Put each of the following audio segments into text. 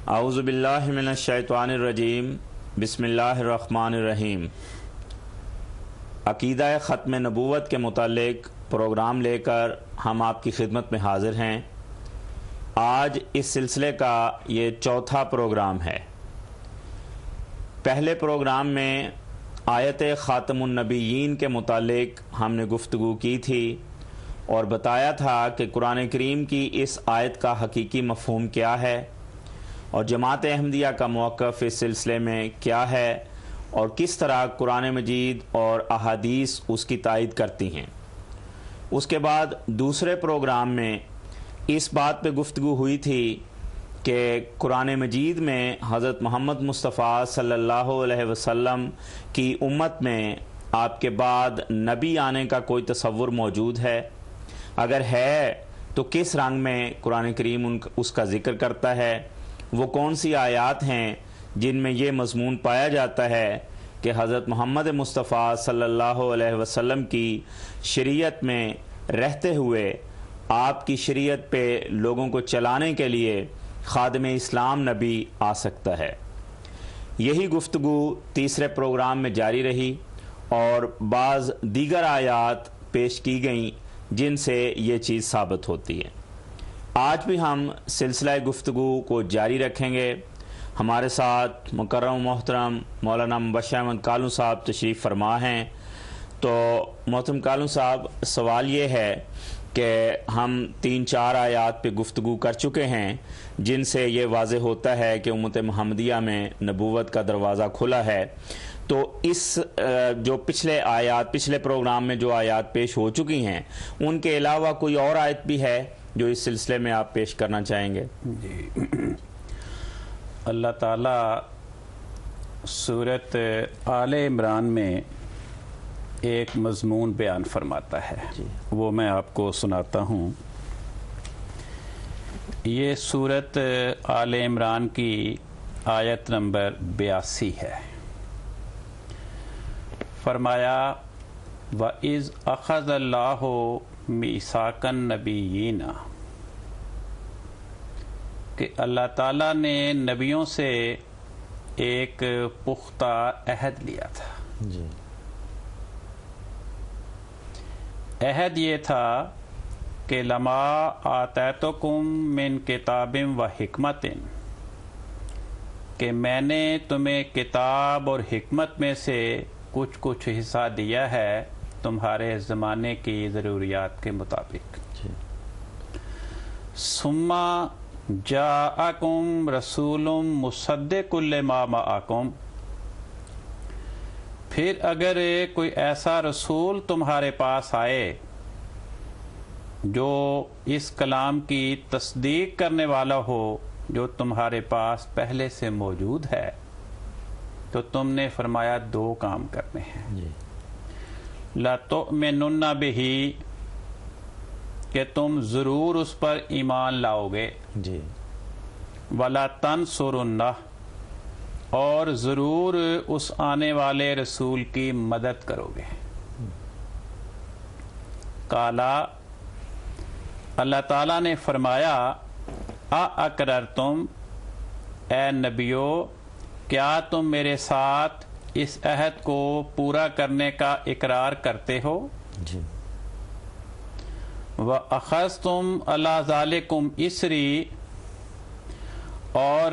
اعوذ باللہ من الشیطان الرجیم بسم اللہ الرحمن الرحیم۔ عقیدہ ختم نبوت کے متعلق پروگرام لے کر ہم آپ کی خدمت میں حاضر ہیں۔ آج اس سلسلے کا یہ چوتھا پروگرام ہے۔ پہلے پروگرام میں آیت خاتم النبیین کے متعلق ہم نے گفتگو کی تھی اور بتایا تھا کہ قرآن کریم کی اس آیت کا حقیقی مفہوم کیا ہے اور جماعت احمدیہ کا موقف اس سلسلے میں کیا ہے اور کس طرح قرآن مجید اور احادیث اس کی تائید کرتی ہیں۔ اس کے بعد دوسرے پروگرام میں اس بات پہ گفتگو ہوئی تھی کہ قرآن مجید میں حضرت محمد مصطفیٰ صلی اللہ علیہ وسلم کی امت میں آپ کے بعد نبی آنے کا کوئی تصور موجود ہے؟ اگر ہے تو کس رنگ میں قرآن کریم اس کا ذکر کرتا ہے؟ وہ کون سی آیات ہیں جن میں یہ مضمون پایا جاتا ہے کہ حضرت محمد مصطفیٰ صلی اللہ علیہ وسلم کی شریعت میں رہتے ہوئے آپ کی شریعت پہ لوگوں کو چلانے کے لیے خادم اسلام نبی آ سکتا ہے؟ یہی گفتگو تیسرے پروگرام میں جاری رہی اور بعض دیگر آیات پیش کی گئیں جن سے یہ چیز ثابت ہوتی ہے۔ آج بھی ہم سلسلہ گفتگو کو جاری رکھیں گے۔ ہمارے ساتھ مکرم محترم مولانا مبشر احمد کالوں صاحب تشریف فرما ہیں۔ تو محترم کالوں صاحب، سوال یہ ہے کہ ہم 3-4 آیات پہ گفتگو کر چکے ہیں جن سے یہ واضح ہوتا ہے کہ امت محمدیہ میں نبوت کا دروازہ کھلا ہے۔ تو اس جو پچھلے پروگرام میں جو آیات پیش ہو چکی ہیں ان کے علاوہ کوئی اور آیت بھی ہے جو اس سلسلے میں آپ پیش کرنا چاہیں گے؟ جی، اللہ تعالیٰ سورۃ آل عمران میں ایک مضمون بیان فرماتا ہے، وہ میں آپ کو سناتا ہوں۔ یہ سورۃ آل عمران کی آیت نمبر 82 ہے۔ فرمایا وَإِذْ أَخَذَ اللَّهُ مِيثَاقَ النَّبِيِّينَ، کہ اللہ تعالیٰ نے نبیوں سے ایک پختہ عہد لیا تھا۔ جی، عہد یہ تھا کہ لما آتیتکم من کتاب و حکمت، کہ میں نے تمہیں کتاب اور حکمت میں سے کچھ حصہ دیا ہے تمہارے زمانے کی ضروریات کے مطابق۔ ثم جاءکم رسول مصدق لما معکم، پھر اگر کوئی ایسا رسول تمہارے پاس آئے جو اس کلام کی تصدیق کرنے والا ہو جو تمہارے پاس پہلے سے موجود ہے، تو تم نے فرمایا 2 کام کرنے ہیں۔ لَتُؤْمِنُنَّ بِهِ، کہ تم ضرور اس پر ایمان لاؤ گے۔ جی، وَلَا تَنْصُرُنَّهُ، اور ضرور اس آنے والے رسول کی مدد کرو گے۔ قالا، اللہ تعالیٰ نے فرمایا اَأَقْرَرْتُمْ، اے نبیو کیا تم میرے ساتھ اس عہد کو پورا کرنے کا اقرار کرتے ہو؟ جی، وَأَخَذْتُمْ عَلَىٰ ذَلِكُمْ إِصْرِي، اور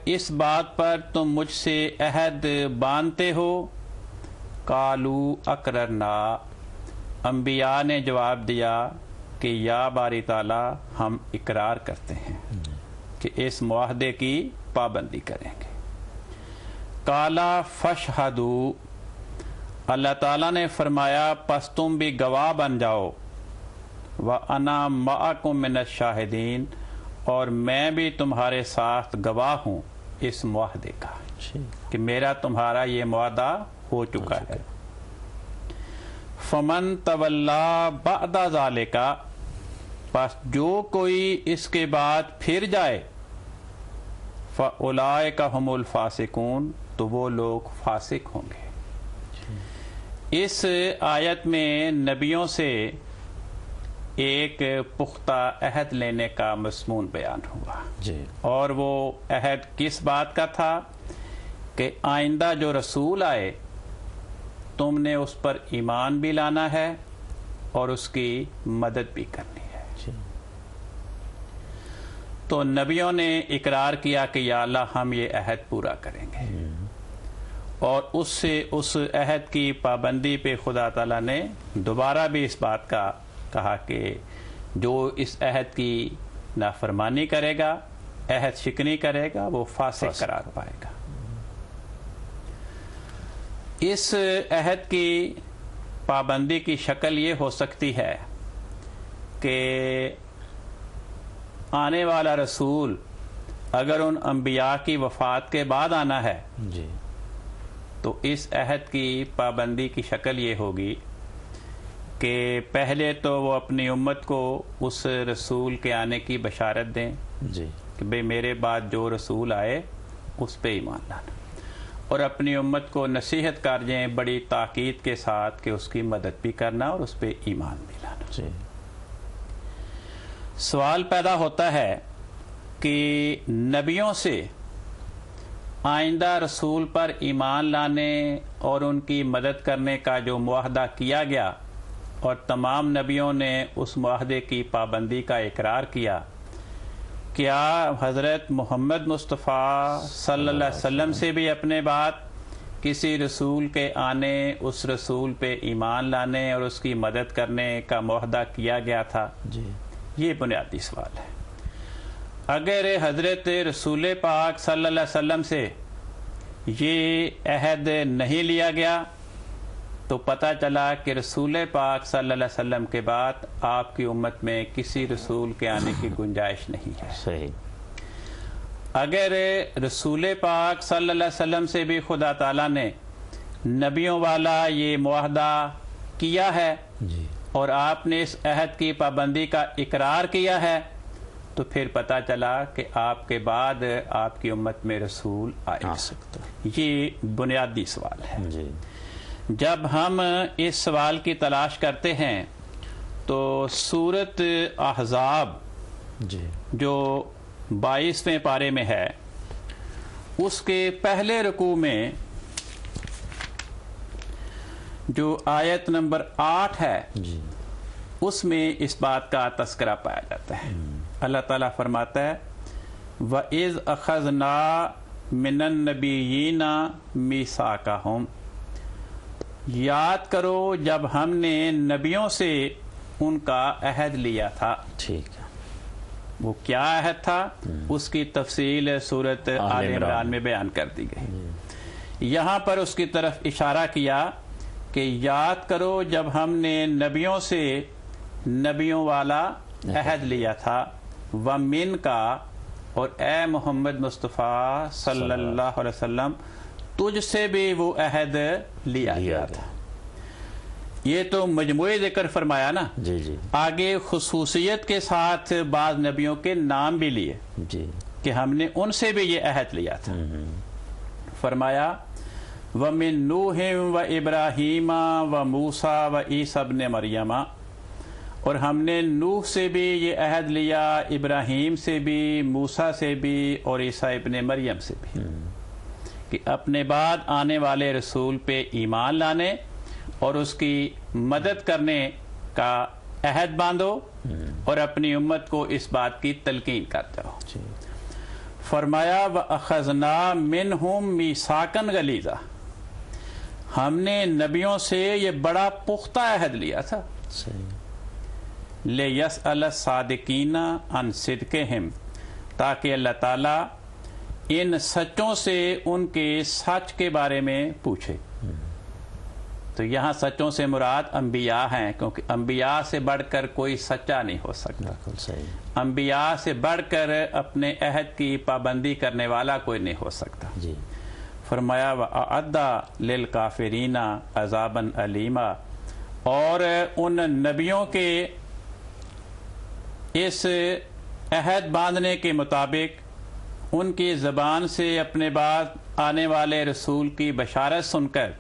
اس بات پر تم مجھ سے عہد باندھتے ہو؟ قَالُوا أَقْرَرْنَا، انبیاء نے جواب دیا کہ یا باری تعالیٰ ہم اقرار کرتے ہیں کہ اس معاہدے کی پابندی کریں گے۔ قَالَ فَاشْهَدُوا، اللہ تعالیٰ نے فرمایا پس تم بھی گواہ بن جاؤ۔ وَأَنَا مَعَكُم مِّنَ الشَّاهِدِينَ، اور میں بھی تمہارے ساتھ گواہ ہوں اس معاہدے کا کہ میرا تمہارا یہ معاہدہ ہو چکا ہے۔ فَمَن تَوَلَّىٰ بَعْدَ ذَلِكَ، پس جو کوئی اس کے بعد پھر جائے، فَأُولَٰئِكَ هُمُ الْفَاسِقُونَ، تو وہ لوگ فاسق ہوں گے۔ اس آیت میں نبیوں سے ایک پختہ عہد لینے کا مضمون بیان ہوا جی اور وہ عہد کس بات کا تھا کہ آئندہ جو رسول آئے تم نے اس پر ایمان بھی لانا ہے اور اس کی مدد بھی کرنی ہے. تو نبیوں نے اقرار کیا کہ یا اللہ ہم یہ عہد پورا کریں گے اور اس سے اس عہد کی پابندی پہ خدا تعالیٰ نے دوبارہ بھی اس بات کا کہا کہ جو اس عہد کی نافرمانی کرے گا، عہد شکنی کرے گا، وہ فاسق قرار پائے گا. اس عہد کی پابندی کی شکل یہ ہو سکتی ہے کہ آنے والا رسول اگر ان انبیاء کی وفات کے بعد آنا ہے جی تو اس عہد کی پابندی کی شکل یہ ہوگی کہ پہلے تو وہ اپنی امت کو اس رسول کے آنے کی بشارت دیں جی کہ بھئی میرے بعد جو رسول آئے اس پہ ایمان لانا، اور اپنی امت کو نصیحت کارجیں بڑی تاکید کے ساتھ کہ اس کی مدد بھی کرنا اور اس پہ ایمان بھی لانا. جی سوال پیدا ہوتا ہے کہ نبیوں سے آئندہ رسول پر ایمان لانے اور ان کی مدد کرنے کا جو معاہدہ کیا گیا اور تمام نبیوں نے اس معاہدے کی پابندی کا اقرار کیا، کیا حضرت محمد مصطفیٰ صلی اللہ علیہ وسلم سے بھی اپنے بعد کسی رسول کے آنے، اس رسول پہ ایمان لانے اور اس کی مدد کرنے کا معاہدہ کیا گیا تھا؟ جی یہ بنیادی سوال ہے. اگر حضرت رسول پاک صلی اللہ علیہ وسلم سے یہ عہد نہیں لیا گیا تو پتہ چلا کہ رسول پاک صلی اللہ علیہ وسلم کے بعد آپ کی امت میں کسی رسول کے آنے کی گنجائش نہیں ہے. صحیح. اگر رسول پاک صلی اللہ علیہ وسلم سے بھی خدا تعالیٰ نے نبیوں والا یہ معاہدہ کیا ہے جی اور آپ نے اس عہد کی پابندی کا اقرار کیا ہے تو پھر پتہ چلا کہ آپ کے بعد آپ کی امت میں رسول آ سکتا. یہ بنیادی سوال ہے. جی جب ہم اس سوال کی تلاش کرتے ہیں تو سورۃ احزاب جی جو 22ویں پارے میں ہے اس کے پہلے رکوع میں جو آیت نمبر 8 ہے جی اس میں اس بات کا تذکرہ پایا جاتا ہے. اللہ تعالیٰ فرماتا ہے وَإِذْ أَخَذْنَا مِنَ النَّبِيِّينَ مِيثَاقَهُمْ، یاد کرو جب ہم نے نبیوں سے ان کا عہد لیا تھا. ٹھیک ہے. وہ کیا عہد تھا اس کی تفصیل سورۃ آل عمران میں بیان کر دی گئی. یہاں پر اس کی طرف اشارہ کیا کہ یاد کرو جب ہم نے نبیوں سے نبیوں والا عہد لیا تھا، وَمِن کا، اور اے محمد مصطفیٰ صلی اللہ علیہ وسلم تجھ سے بھی وہ عہد لیا گیا تھا. یہ تو مجموعی ذکر فرمایا نا. جی جی آگے خصوصیت کے ساتھ بعض نبیوں کے نام بھی لیے جی کہ ہم نے ان سے بھی یہ عہد لیا تھا. فرمایا وَمِن نُوحٍ وَإِبْرَاهِيمَ وَمُوسَىٰ وَعِيسَىٰ ابْنِ مَرْيَمَ، اور ہم نے نوح سے بھی یہ عہد لیا، ابراہیم سے بھی، موسیٰ سے بھی اور عیسیٰ ابن مریم سے بھی، کہ اپنے بعد آنے والے رسول پہ ایمان لانے اور اس کی مدد کرنے کا عہد باندھو اور اپنی امت کو اس بات کی تلقین کرتے ہو. فرمایا وَأَخَذْنَا مِنْهُمْ مِيثَاقًا غَلِيظًا، ہم نے نبیوں سے یہ بڑا پختہ عہد لیا تھا. لِيَسْأَلَ الصَّادِقِينَ عَنْ صِدْقِهِمْ، تاکہ اللہ تعالیٰ ان سچوں سے ان کے سچ کے بارے میں پوچھے. تو یہاں سچوں سے مراد انبیاء ہیں، کیونکہ انبیاء سے بڑھ کر کوئی سچا نہیں ہو سکتا. انبیاء سے بڑھ کر اپنے عہد کی پابندی کرنے والا کوئی نہیں ہو سکتا. جی فرمایا وَأَعَدَّ لِلْكَافِرِينَ عَذَابًا أَلِيمًا، اور ان نبیوں کے اس عہد باندھنے کے مطابق ان کی زبان سے اپنے بعد آنے والے رسول کی بشارت سن کر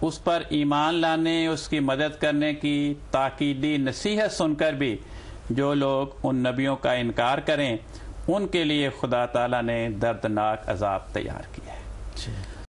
اس پر ایمان لانے، اس کی مدد کرنے کی تاکیدی نصیحت سن کر بھی جو لوگ ان نبیوں کا انکار کریں ان کے لیے خدا تعالیٰ نے دردناک عذاب تیار کیا ہے۔